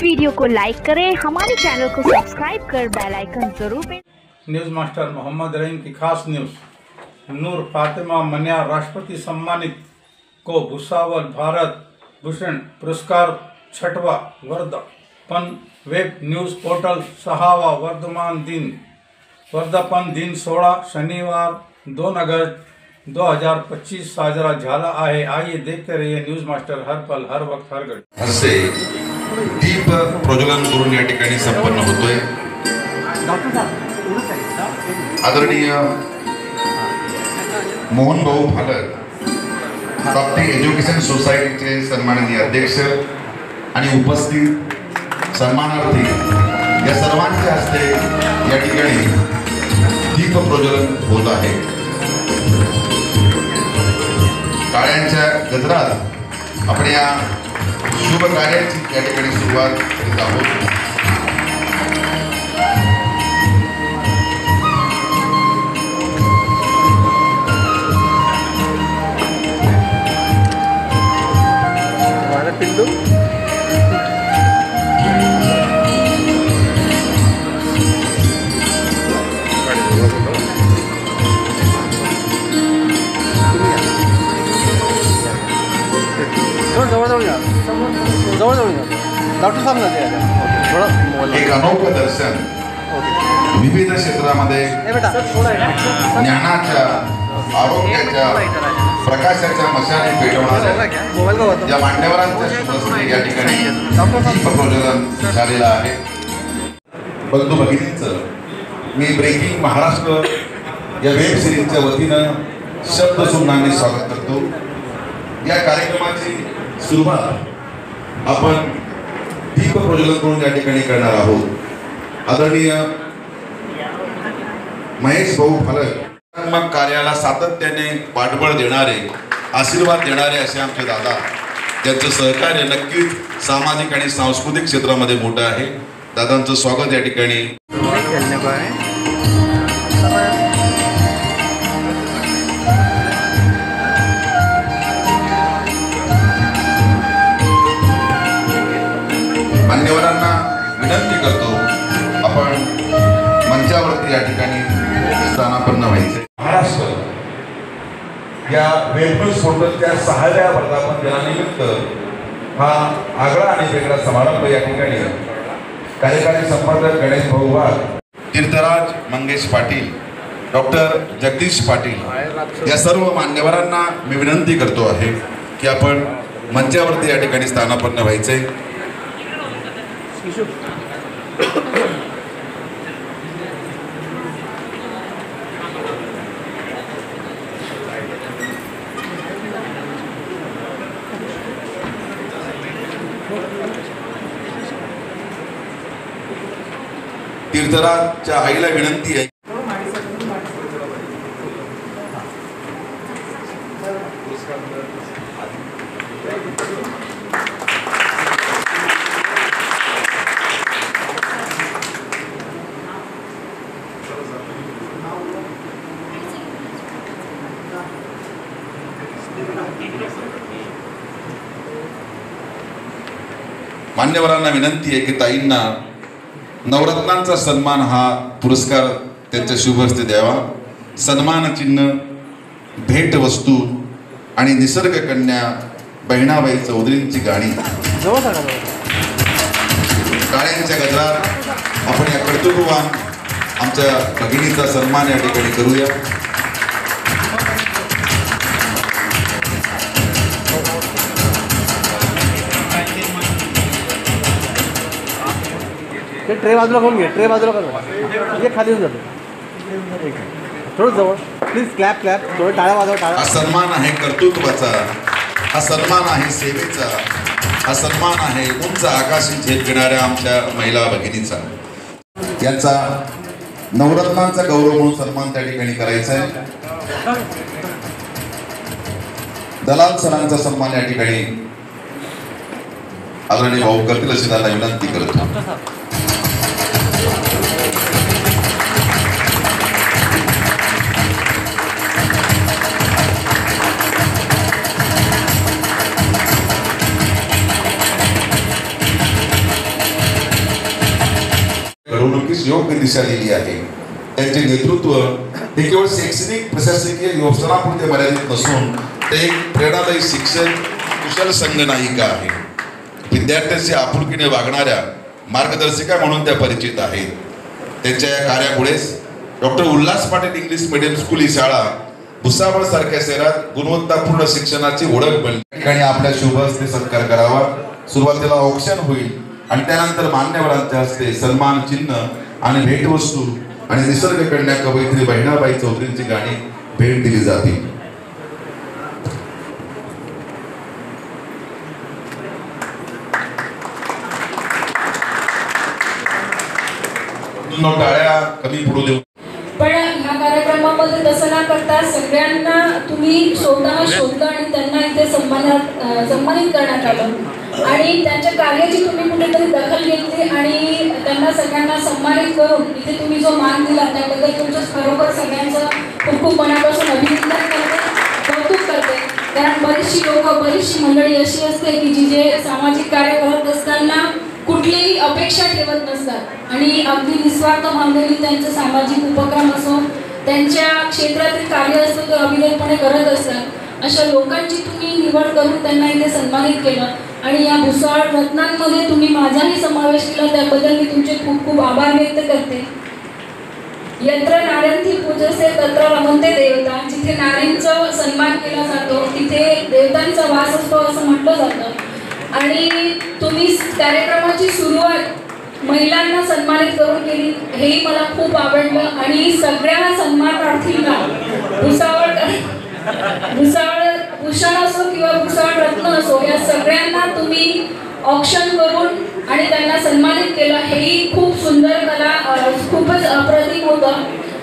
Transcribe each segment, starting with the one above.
Video को like करें, हमारे चैनल को सब्सक्राइब कर बेल आइकन जरूर press. News master Mohammad Rahim की खास न्यूज़। नूर फातिमा मनियार राष्ट्रपति सम्मानित को भुसावल भारत भूषण पुरस्कार 6वां वर्धापन वेब न्यूज़ पोर्टल 6वां वर्धापन दिन 16 शनिवार 2 अगस्त 2025 साजरा झाला आहे। आइए देखते रहिए न्यूज़ मास्टर, हर पल हर वक्त हर घड़ी। असे दीप प्रज्वलन करून या ठिकाणी संपन्न होतोय। आदरणीय मोहन भाऊ फालक, प्राप्ती एज्युकेशन सोसायटीचे सन्माननीय अध्यक्ष आणि उपस्थित सन्मानार्थी या सर्वांच्या हस्ते या ठिकाणी दीप प्रज्वलन होत आहे। टाळ्यांच्या गजरात आपण या शुभ कार्याची या ठिकाणी सुरुवात करीत आहोत। पिंडू जवळ डॉक्टर साहेब एक अनोखं दर्शन विविध क्षेत्रामध्ये ज्ञानाच्या, आरोग्याच्या, प्रकाशाच्या मशाली पेटवणाऱ्या या मान्यवरांच्या शुभस्ते या ठिकाणी दीप प्रज्वलन झालेलं आहे। बंधू भगिनींचं मी ब्रेकिंग महाराष्ट्र या वेब सिरीजच्या वतीनं शब्द सुमनाने स्वागत करतो। या कार्यक्रमाची सुरुवात आपण दीप प्रज्वलन करून या ठिकाणी करणार आहोत। आदरणीय महेश भाऊ फालक, मग कार्याला सातत्याने पाठबळ देणारे, आशीर्वाद देणारे असे आमचे दादा, त्यांचं सहकार्य नक्कीच सामाजिक आणि सांस्कृतिक क्षेत्रामध्ये मोठं आहे। दादांचं स्वागत या ठिकाणी। मान्यवरांना विनंती करतो, आपण मंचावरती या ठिकाणी स्थानापन्न व्हायचे। महाराष्ट्र या वेब न्यूज पोर्टलच्या 6व्या वर्धापन दिनानिमित्त हा आगळा आणि वेगळा समारंभ या ठिकाणी कार्यकारी संपादक गणेश भाऊ वाघ, तीर्थराज मंगेश पाटील, डॉक्टर जगदीश पाटील या सर्व मान्यवरांना मी विनंती करतो आहे की आपण मंचावरती या ठिकाणी स्थानापन्न व्हायचे। तीर्थराजच्या आईला विनंती आहे, मान्यवरांना विनंती आहे की ताईंना नवरत्नांचा सन्मान हा पुरस्कार त्यांच्या शुभ हस्ते द्यावा। सन्मान चिन्ह, भेट वस्तू आणि निसर्ग कन्या बहिणाबाई चौधरींची गाणी टाळ्यांच्या गजरात आपण या कर्तृत्ववान आमच्या भगिनीचा सन्मान या ठिकाणी करूया। ट्रे बाजूला करून घे, ट्रे बाजूला करून खाली येऊन जातो। थोडं जवळ प्लीज, क्लॅप क्लॅप, थोडं टाळ्या वाजवा, टाळ्या। हा सन्मान आहे कर्तृत्वाचा, हा सन्मान आहे सेवेचा, हा सन्मान आहे उंच आकाशी झेप घेणाऱ्या आमच्या महिला भगिनीचा। यांचा नवरत्नांचा गौरव म्हणून सन्मान त्या ठिकाणी करायचा आहे। दलाल सरांचा सन्मान या ठिकाणी आदरणीय भाऊ करतील अशी त्यांना विनंती करतो। योग्य दिशा दिली आहे. त्यांचे नेतृत्व हे केवळ शैक्षणिक प्रशासकीय योजनापुरते मर्यादित नसून ते एक प्रेरणादायी शिक्षक, कुशल संघनायिका आहे. विद्यार्थ्यांशी आपुलकीने वागणाऱ्या मार्गदर्शिका म्हणून त्या परिचित आहेत. त्यांच्या या कार्यामुळेच doctor Ulhas Patil English medium school ही शाळा भुसावळ सारख्या शहरात गुणवत्तापूर्ण शिक्षणाची ओळख बनली. ठिकाणी आपल्या शुभ हस्ते सत्कार करावा. सुरुवातीला औक्षण होईल आणि त्यानंतर मान्यवरांच्या हस्ते सन्मान चिन्ह आणि भेटवस्तू आणि निसर्ग कन्या कवयित्री बहिणाबाई चौधरींची गाणी भेट दिली जातील. टाळ्या कमी पडू देऊ. पण ह्या कार्यक्रमामध्ये तसं न करता सगळ्यांना तुम्ही स्वतः शोधलं आणि त्यांना इथे सन्मानित करण्यात आलं आणि त्यांच्या कार्याची तुम्ही कुठेतरी दखल घेतली आणि त्यांना सगळ्यांना सन्मानित करून इथे तुम्ही जो मान दिला त्याबद्दल तुमचं खरोखर सगळ्यांचं खूप खूप मनापासून अभिनंदन करते, कौतुक करते. कारण बरीचशी मंडळी अशी असते की जी जे सामाजिक कार्य करत असताना कुठलीही अपेक्षा ठेवत नसतात आणि अगदी निस्वार्थ भावनेने त्यांचे सामाजिक उपक्रम असो, त्यांच्या क्षेत्रातील कार्य असो ते अविरतपणे करत असतात. अशा लोकांची तुम्ही निवड करून त्यांना इथे सन्मानित केलं आणि या भुसावळ रत्नांमध्ये तुम्ही माझाही समावेश केला त्याबद्दल मी तुमचे खूप खूप आभार व्यक्त करते. यत्र नाऱ्यांची पूजसे तत्र रमन्ते देवता. जिथे नारींचा सन्मान केला जातो तिथे देवतांचा वास असतो असं म्हटलं जातं. आणि तुम्ही कार्यक्रमाची सुरुवात महिलांना सन्मानित करून केली हेही मला खूप आवडलं आणि सगळ्या सन्मानार्थींना भुसावळ भूषण असो किंवा भुसावळ रत्न असो या सगळ्यांना तुम्ही ऑक्शन करून आणि त्यांना सन्मानित केलं हेही खूप सुंदर कला खूपच अप्रतिम होतं.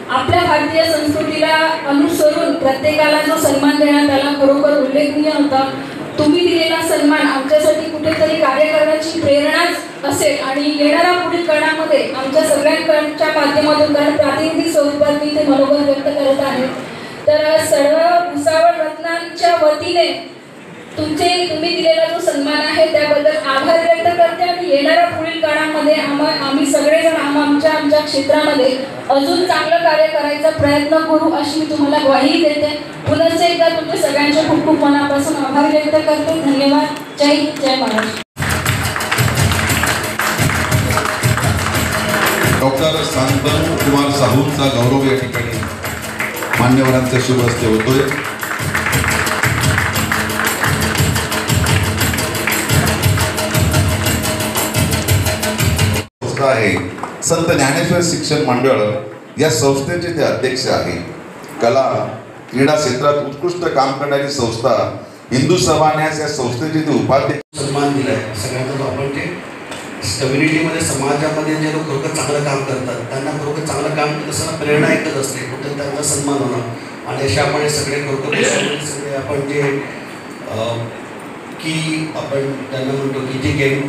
आपल्या भारतीय संस्कृतीला अनुसरून प्रत्येकाला जो सन्मान देण्यात आला खरोखर उल्लेखनीय होता. तुम्ही दिलेला सन्मान आमच्यासाठी कुठेतरी कार्य करण्याची प्रेरणाच असेल आणि येणाऱ्या पुढील काळामध्ये आमच्या सगळ्यांच्या माध्यमातून कारण प्रातिनिधिक स्वरूपात मी ते मनोगत व्यक्त करत आहे. तर सर्व भुसावळ रत्नांच्या वतीने तुम्ही दिलेला जो सन्मान आहे त्याबद्दल आभार व्यक्त करते आणि येणाऱ्या पुढील काळामध्ये आम्ही सगळेजण आमच्या क्षेत्रामध्ये अजून चांगलं कार्य करायचा प्रयत्न करू अशी मी तुम्हाला ग्वाही देते. पुनश्च एकदा तुमच्या सगळ्यांचे खूप खूप मनापासून आभार व्यक्त करते. धन्यवाद. जय हिंद, जय महाराष्ट्र. डॉक्टर शांतनु कुमार साहूंचा गौरव या ठिकाणी मान्यवरांच्या शुभ हस्ते होतोय. आहे संत ज्ञानेश्वर शिक्षण मंडळ या संस्थेचे ते अध्यक्ष आहे. कला क्रीडा क्षेत्रात उत्कृष्ट काम करणारी संस्था हिंदू सभा न्यास या संस्थेचे ते उपाध्यक्ष. सन्मान दिलाय सगळ्यांना. आपण जे कम्युनिटीमध्ये समाजामध्ये जे लोक खरोखर चांगलं काम करतात त्यांना खरोखर चांगलं काम करताना प्रेरणा एकच असते कुठे त्यांचा सन्मान होणं आणि अशा आपण सगळे खरोखर सगळे आपण जे की आपण त्यांना म्हणतो की जे गेम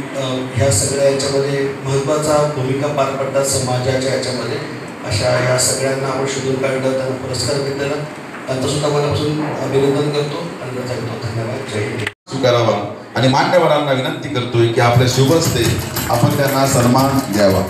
ह्या सगळ्या याच्यामध्ये महत्त्वाचा भूमिका पार पडतात समाजाच्या याच्यामध्ये अशा ह्या सगळ्यांना आपण शोधून काढलं त्यांना पुरस्कार घेतलेला त्यांचंसुद्धा मनापासून अभिनंदन करतो आणि करतो. धन्यवाद. जय हिंद. स्वीकारावा आणि मान्यवरांना विनंती करतोय की आपल्या शुभ हस्ते आपण त्यांना सन्मान द्यावा.